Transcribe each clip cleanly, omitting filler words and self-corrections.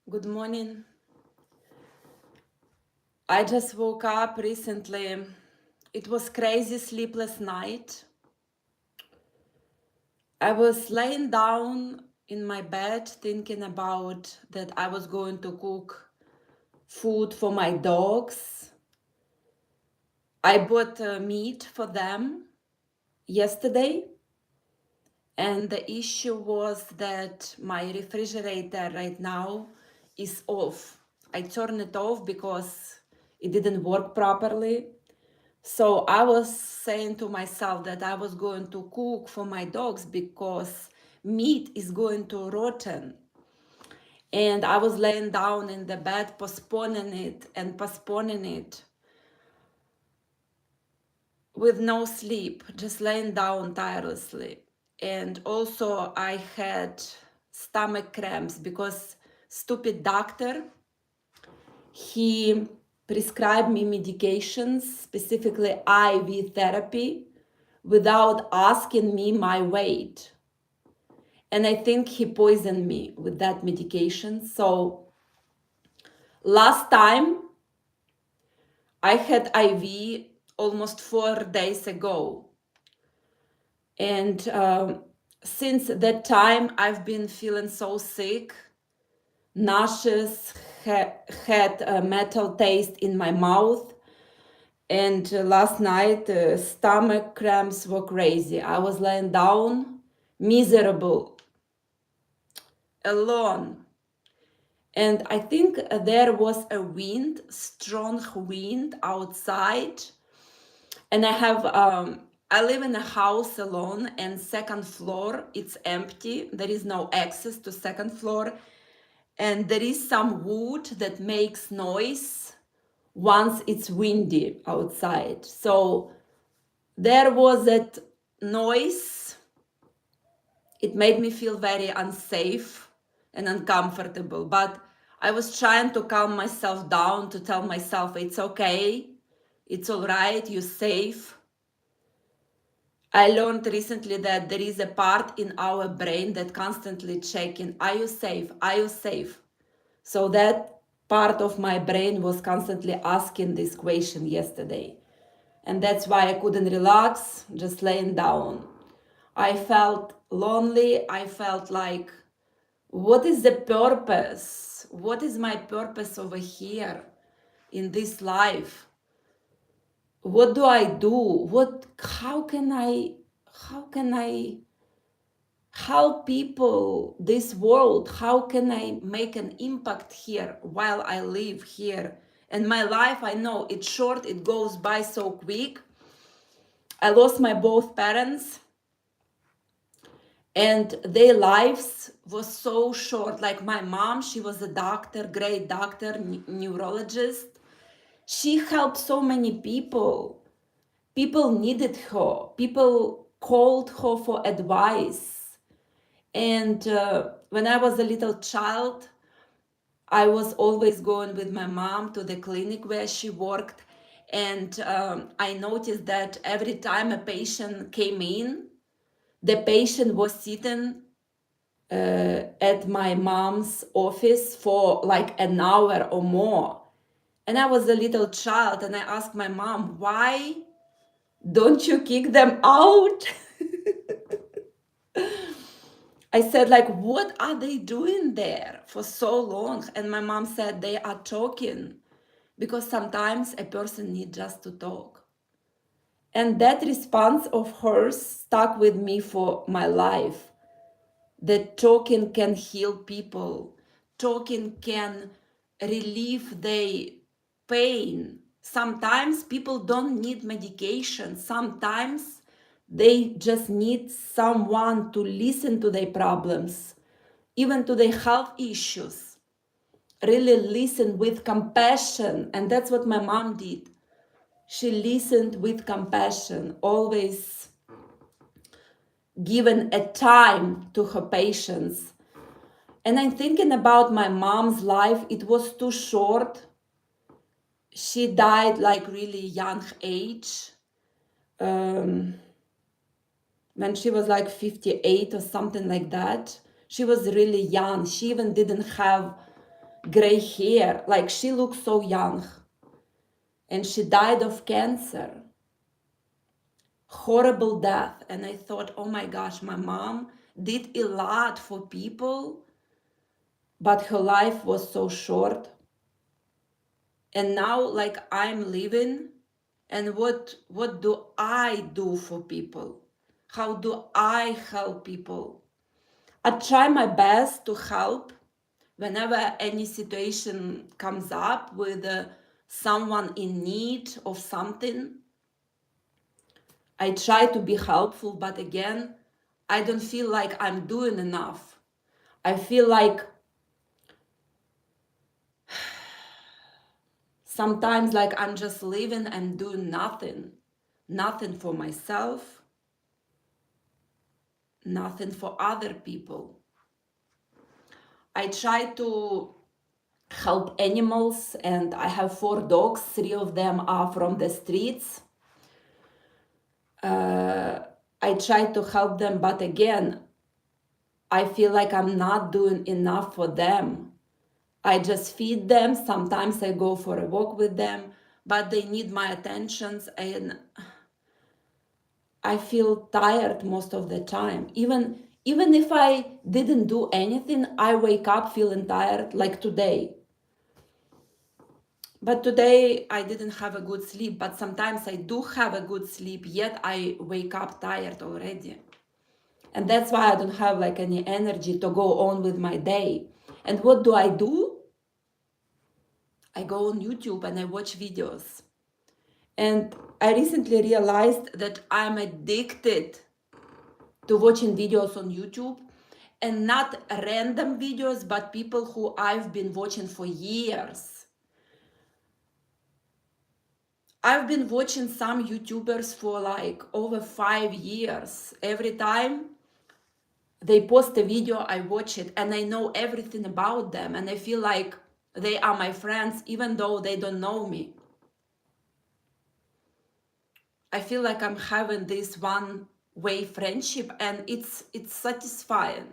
Good morning. I just woke up recently. It was crazy sleepless night. I was laying down in my bed thinking about that I was going to cook food for my dogs. I bought meat for them yesterday, and the issue was that my refrigerator right now is off. I turned it off because it didn't work properly. So I was saying to myself that I was going to cook for my dogs because meat is going to rotten. And I was laying down in the bed, postponing it and postponing it with no sleep, just laying down tirelessly. And also I had stomach cramps because stupid doctor, he prescribed me medications, specifically IV therapy, without asking me my weight. And I think he poisoned me with that medication. So last time I had IV almost 4 days ago. And since that time, I've been feeling so sick, nauseous, had a metal taste in my mouth. And last night, stomach cramps were crazy. I was laying down, miserable, alone. And I think there was a wind, strong wind outside. And I live in a house alone, and second floor, it's empty. There is no access to second floor. And there is some wood that makes noise once it's windy outside. So there was that noise. It made me feel very unsafe and uncomfortable, but I was trying to calm myself down, to tell myself it's okay, it's all right, you're safe. I learned recently that there is a part in our brain that constantly checking, are you safe, are you safe? So that part of my brain was constantly asking this question yesterday. And that's why I couldn't relax, just laying down. I felt lonely. I felt like, what is the purpose? What is my purpose over here in this life? What do I do? How can I help people, this world? How can I make an impact here while I live here? And my life, I know it's short, it goes by so quick. I lost my both parents, and their lives was so short. Like my mom, she was a doctor, great doctor, neurologist. She helped so many people. People needed her. People called her for advice. And when I was a little child, I was always going with my mom to the clinic where she worked. And I noticed that every time a patient came in, the patient was sitting at my mom's office for like an hour or more. And I was a little child, and I asked my mom, why don't you kick them out? I said, like, what are they doing there for so long? And my mom said, they are talking, because sometimes a person needs just to talk. And that response of hers stuck with me for my life. That talking can heal people. Talking can relieve their pain. Sometimes people don't need medication. Sometimes they just need someone to listen to their problems, even to their health issues. Really listen with compassion. And that's what my mom did. She listened with compassion, always given a time to her patients. And I'm thinking about my mom's life. It was too short. She died like really young age, when she was like 58 or something like that. She was really young. She even didn't have gray hair, like she looks so young. And she died of cancer. Horrible death. And I thought, oh my gosh, my mom did a lot for people, but her life was so short. And now, like, I'm living, and what do I do for people? How do I help people? I try my best to help whenever any situation comes up with someone in need of something. I try to be helpful, but again, I don't feel like I'm doing enough. I feel like sometimes like I'm just living and doing nothing. Nothing for myself, nothing for other people. I try to help animals, and I have 4 dogs. 3 of them are from the streets. I try to help them, but again, I feel like I'm not doing enough for them. I just feed them. Sometimes I go for a walk with them, but they need my attentions, and I feel tired most of the time. Even if I didn't do anything, I wake up feeling tired, like today. But today I didn't have a good sleep, but sometimes I do have a good sleep, yet I wake up tired already. And that's why I don't have like any energy to go on with my day. And what do? I go on YouTube and I watch videos. And I recently realized that I'm addicted to watching videos on YouTube, and not random videos, but people who I've been watching for years. I've been watching some YouTubers for like over 5 years. Every time they post a video, I watch it, and I know everything about them, and I feel like they are my friends even though they don't know me. I feel like I'm having this one-way friendship, and it's satisfying.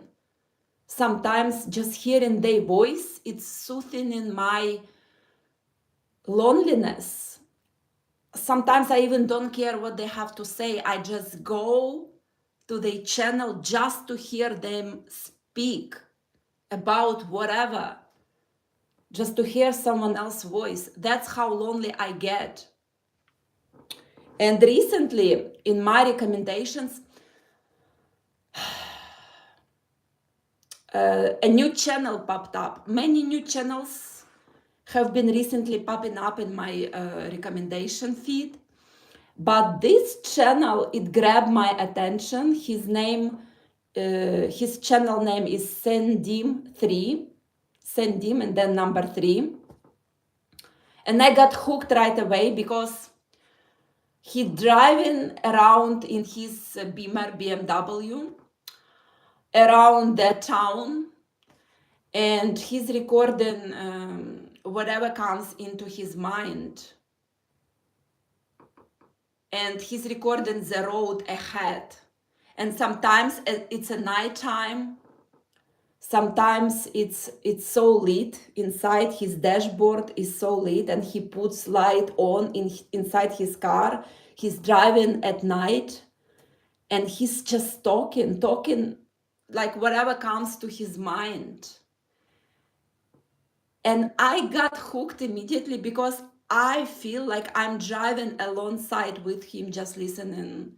Sometimes just hearing their voice, it's soothing in my loneliness. Sometimes I even don't care what they have to say. I just go to their channel just to hear them speak about whatever, just to hear someone else's voice. That's how lonely I get. And recently, in my recommendations, a new channel popped up. Many new channels have been recently popping up in my recommendation feed. But this channel, it grabbed my attention. His channel name is Sendim3, Sendim, and then number 3. And I got hooked right away because he's driving around in his Beamer BMW around the town, and he's recording whatever comes into his mind. And he's recording the road ahead. And sometimes it's a nighttime. Sometimes it's so lit inside. His dashboard is so lit, and he puts light on inside his car. He's driving at night, and he's just talking like whatever comes to his mind. And I got hooked immediately because I feel like I'm driving alongside with him, just listening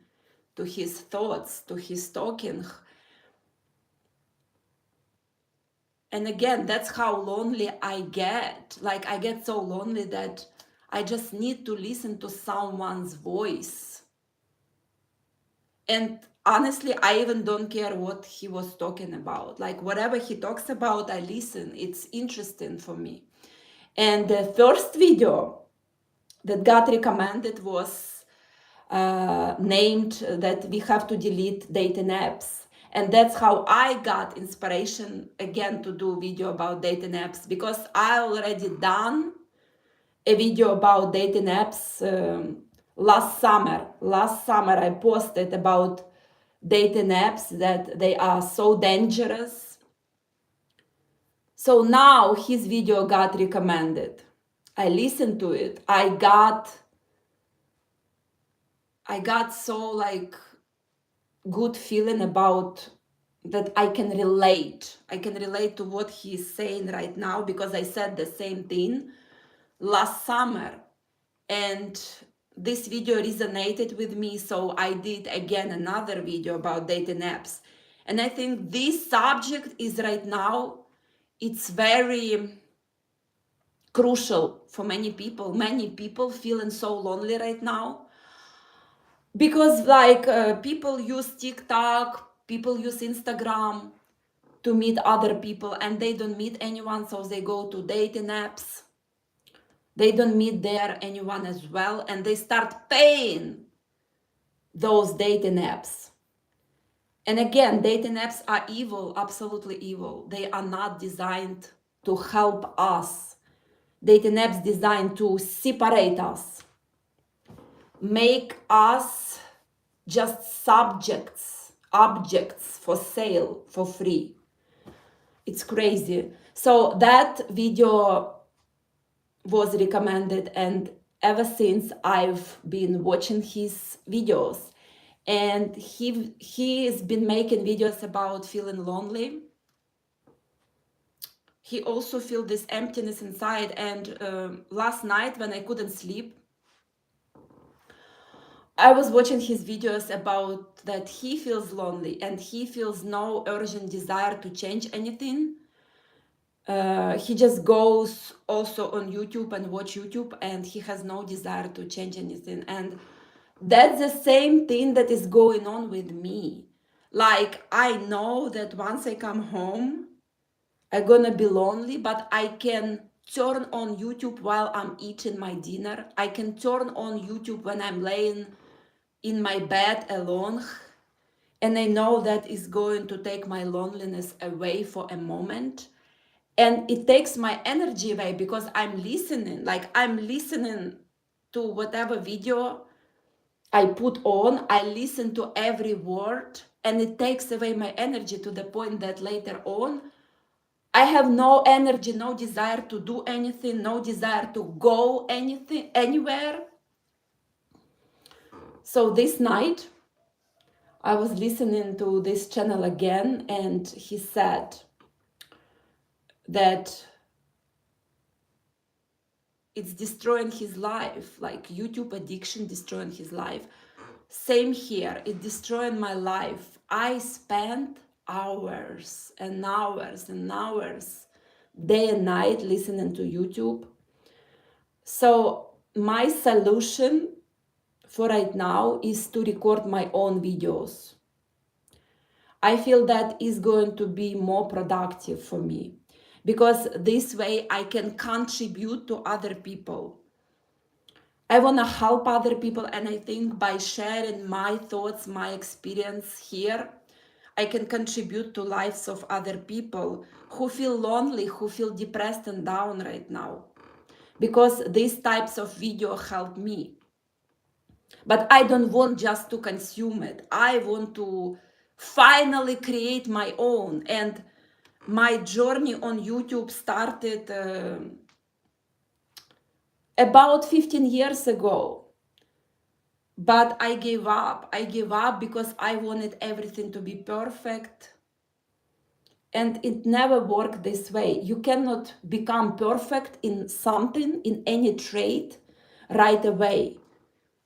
to his thoughts, to his talking. And again, that's how lonely I get. Like, I get so lonely that I just need to listen to someone's voice. And honestly, I even don't care what he was talking about. Like, whatever he talks about, I listen. It's interesting for me. And the first video that got recommended was named that we have to delete dating apps. And that's how I got inspiration again to do a video about dating apps, because I already done a video about dating apps last summer. Last summer I posted about dating apps, that they are so dangerous. So now his video got recommended. I listened to it. I got so like good feeling about that I can relate. I can relate to what he's saying right now because I said the same thing last summer. And this video resonated with me, so I did again another video about dating apps. And I think this subject is right now, it's very crucial for many people. Many people feeling so lonely right now because like people use TikTok, people use Instagram to meet other people and they don't meet anyone, so they go to dating apps. They don't meet there anyone as well, and they start paying those dating apps. And again, dating apps are evil, absolutely evil. They are not designed to help us. Dating apps designed to separate us, make us just subjects, objects for sale for free. It's crazy. So that video was recommended, and ever since I've been watching his videos, and he's been making videos about feeling lonely. He also feel this emptiness inside, and last night when I couldn't sleep, I was watching his videos about that he feels lonely and he feels no urgent desire to change anything. He just goes also on YouTube and watch YouTube, and he has no desire to change anything. And that's the same thing that is going on with me. Like, I know that once I come home, I'm gonna be lonely, but I can turn on YouTube while I'm eating my dinner. I can turn on YouTube when I'm laying in my bed alone. And I know that is going to take my loneliness away for a moment. And it takes my energy away because I'm listening. Like, I'm listening to whatever video I put on, I listen to every word, and it takes away my energy to the point that later on, I have no energy, no desire to do anything, no desire to go anywhere. So this night, I was listening to this channel again, and he said that it's destroying his life, like YouTube addiction destroying his life. Same here, it destroyed my life. I spent hours and hours and hours, day and night, listening to YouTube. So my solution for right now is to record my own videos. I feel that is going to be more productive for me because this way I can contribute to other people. I want to help other people, and I think by sharing my thoughts, my experience here, I can contribute to lives of other people who feel lonely, who feel depressed and down right now. Because these types of video help me. But I don't want just to consume it. I want to finally create my own. And my journey on YouTube started about 15 years ago. But I gave up. I gave up because I wanted everything to be perfect. And it never worked this way. You cannot become perfect in something, in any trade, right away.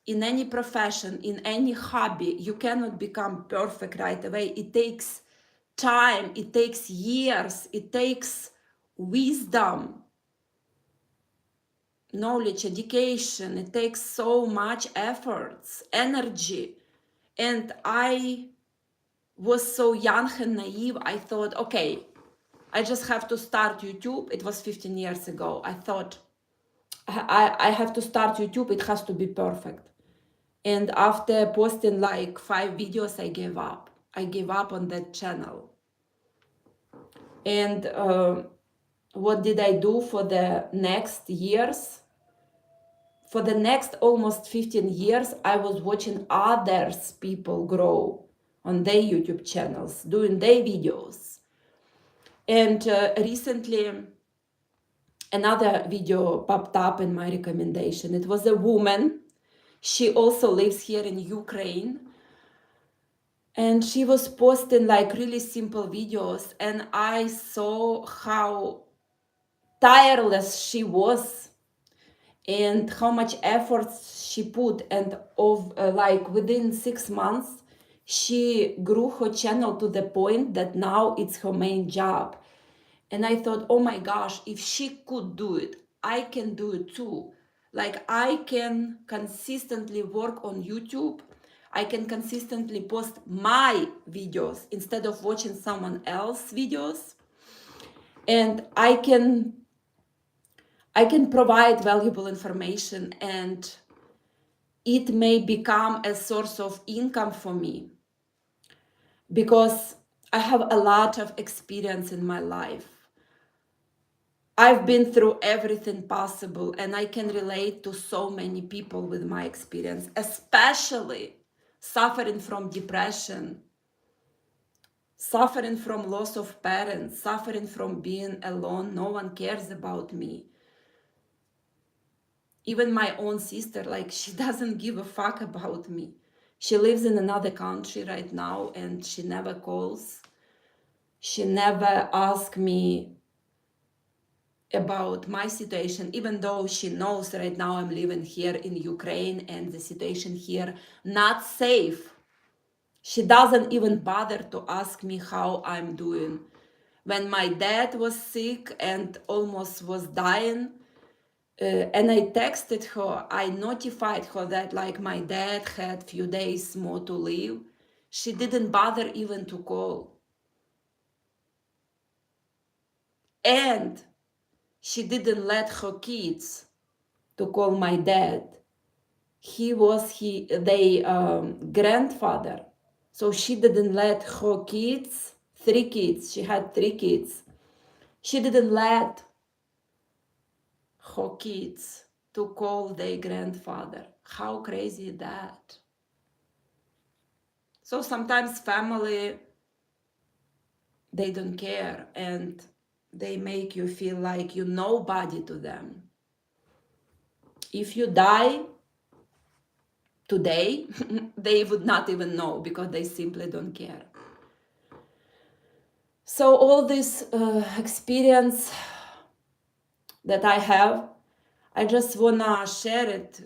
In any profession, in any hobby, you cannot become perfect right away. It takes time, it takes years, it takes wisdom, knowledge, education. It takes so much efforts, energy. And I was so young and naive. I thought, okay, I just have to start YouTube. It was 15 years ago. I thought, I have to start YouTube. It has to be perfect. And after posting like 5 videos, I gave up. I gave up on that channel. And what did I do for the next years? For the next almost 15 years, I was watching others people grow on their YouTube channels, doing their videos. And recently, another video popped up in my recommendation. It was a woman. She also lives here in Ukraine. And she was posting like really simple videos. And I saw how tireless she was and how much effort she put. And of like within 6 months, she grew her channel to the point that now it's her main job. And I thought, oh my gosh, if she could do it, I can do it too. Like I can consistently work on YouTube. I can consistently post my videos instead of watching someone else's videos. And I can provide valuable information, and it may become a source of income for me because I have a lot of experience in my life. I've been through everything possible, and I can relate to so many people with my experience, especially suffering from depression, suffering from loss of parents, suffering from being alone. No one cares about me. Even my own sister, like, she doesn't give a fuck about me. She lives in another country right now, and she never calls. She never asks me about my situation, even though she knows right now I'm living here in Ukraine and the situation here not safe. She doesn't even bother to ask me how I'm doing. When my dad was sick and almost was dying, and I texted her, I notified her that like my dad had few days more to live. She didn't bother even to call. And she didn't let her kids to call my dad. He was their grandfather. So she didn't let her kids, 3 kids, she had 3 kids. She didn't let her kids to call their grandfather. How crazy is that? So sometimes family, they don't care and they make you feel like you're nobody to them. If you die today, they would not even know because they simply don't care. So all this experience that I have, I just wanna share it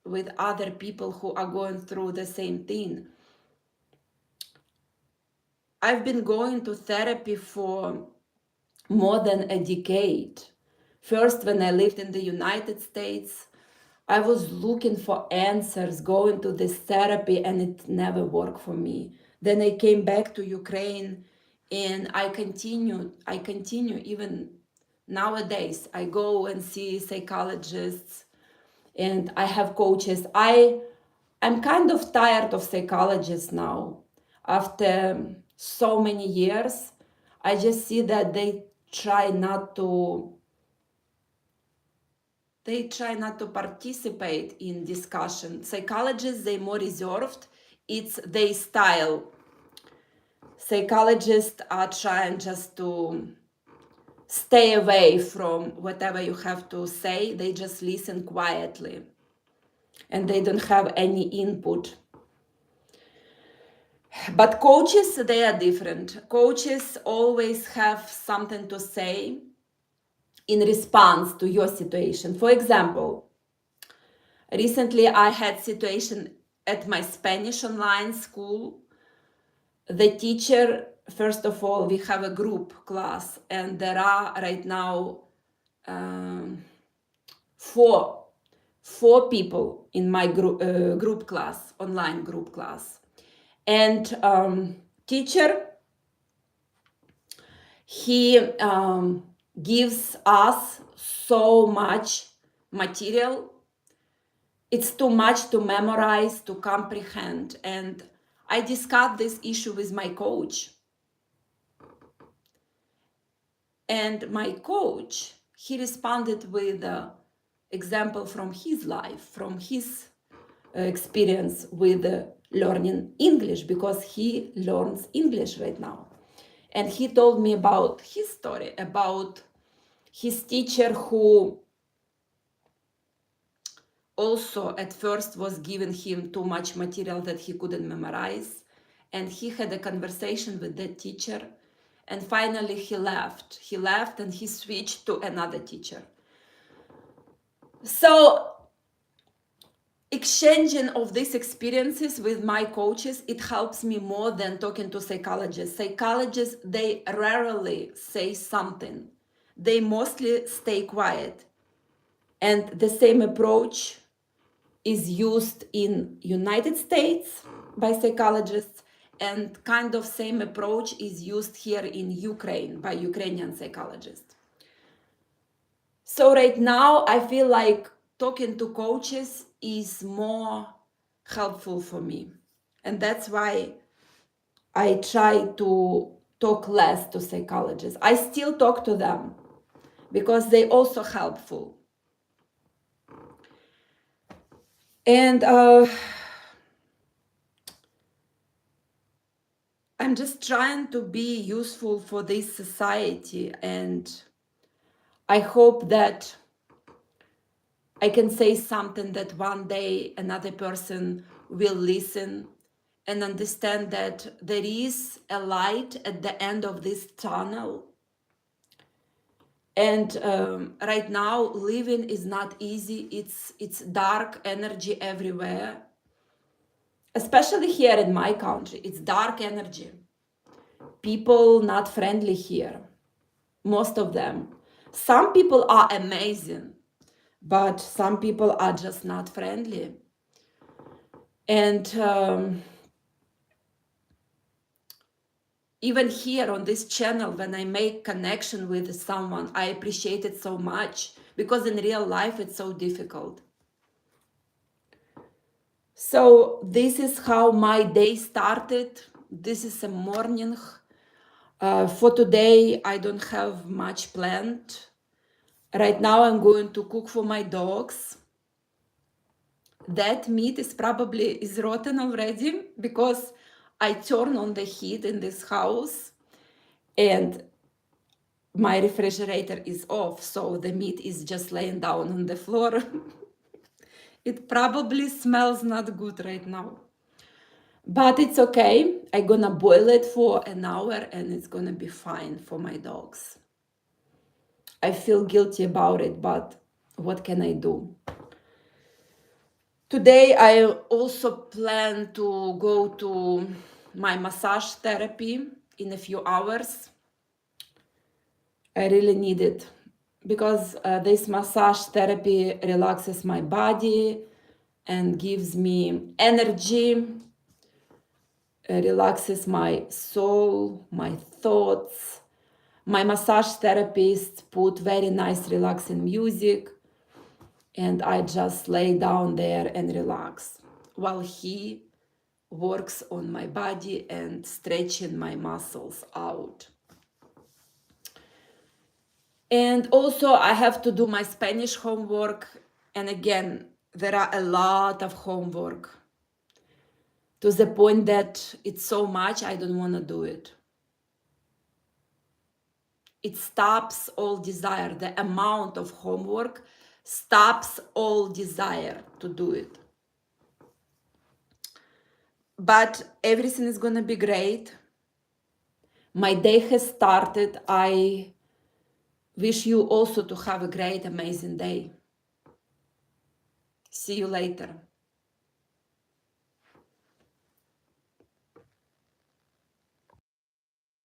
with other people who are going through the same thing. I've been going to therapy for more than a decade. First, when I lived in the United States, I was looking for answers, going to this therapy, and it never worked for me. Then I came back to Ukraine, and I continue even nowadays. I go and see psychologists, and I have coaches. I'm kind of tired of psychologists now. After so many years, I just see that try not to participate in discussion. Psychologists, they more reserved. It's their style. Psychologists are trying just to stay away from whatever you have to say. They just listen quietly and they don't have any input. But coaches, they are different. Coaches always have something to say in response to your situation. For example, recently I had situation at my Spanish online school. The teacher, first of all, we have a group class, and there are right now four people in my group class, online group class. And teacher, he gives us so much material. It's too much to memorize, to comprehend. And I discussed this issue with my coach. And my coach, he responded with an example from his life, from his experience with learning English, because he learns English right now. And he told me about his story, about his teacher who also at first was giving him too much material that he couldn't memorize. And he had a conversation with that teacher. And finally he left. He left and he switched to another teacher. So exchanging of these experiences with my coaches, it helps me more than talking to psychologists. Psychologists, they rarely say something. They mostly stay quiet. And the same approach is used in United States by psychologists, and kind of same approach is used here in Ukraine by Ukrainian psychologists. So right now I feel like talking to coaches is more helpful for me. And that's why I try to talk less to psychologists. I still talk to them because they also helpful. And I'm just trying to be useful for this society, and I hope that I can say something that one day another person will listen and understand that there is a light at the end of this tunnel. And right now, living is not easy. It's dark energy everywhere, especially here in my country. It's dark energy. People not friendly here, most of them. Some people are amazing, but some people are just not friendly. And even here on this channel, when I make connection with someone, I appreciate it so much, because in real life it's so difficult. So this is how my day started. This is a morning. For today, I don't have much planned. Right now I'm going to cook for my dogs. That meat is probably rotten already, because I turn on the heat in this house and my refrigerator is off, so the meat is just laying down on the floor. It probably smells not good right now, but it's okay. I'm gonna boil it for an hour and it's gonna be fine for my dogs. I feel guilty about it, but what can I do? Today I also plan to go to my massage therapy in a few hours. I really need it, because this massage therapy relaxes my body and gives me energy, relaxes my soul, my thoughts. My massage therapist put very nice relaxing music, and I just lay down there and relax while he works on my body and stretching my muscles out. And also I have to do my Spanish homework. And again, there are a lot of homework, to the point that it's so much I don't want to do it. It stops all desire. The amount of homework stops all desire to do it. But everything is gonna be great. My day has started. I wish you also to have a great, amazing day. See you later.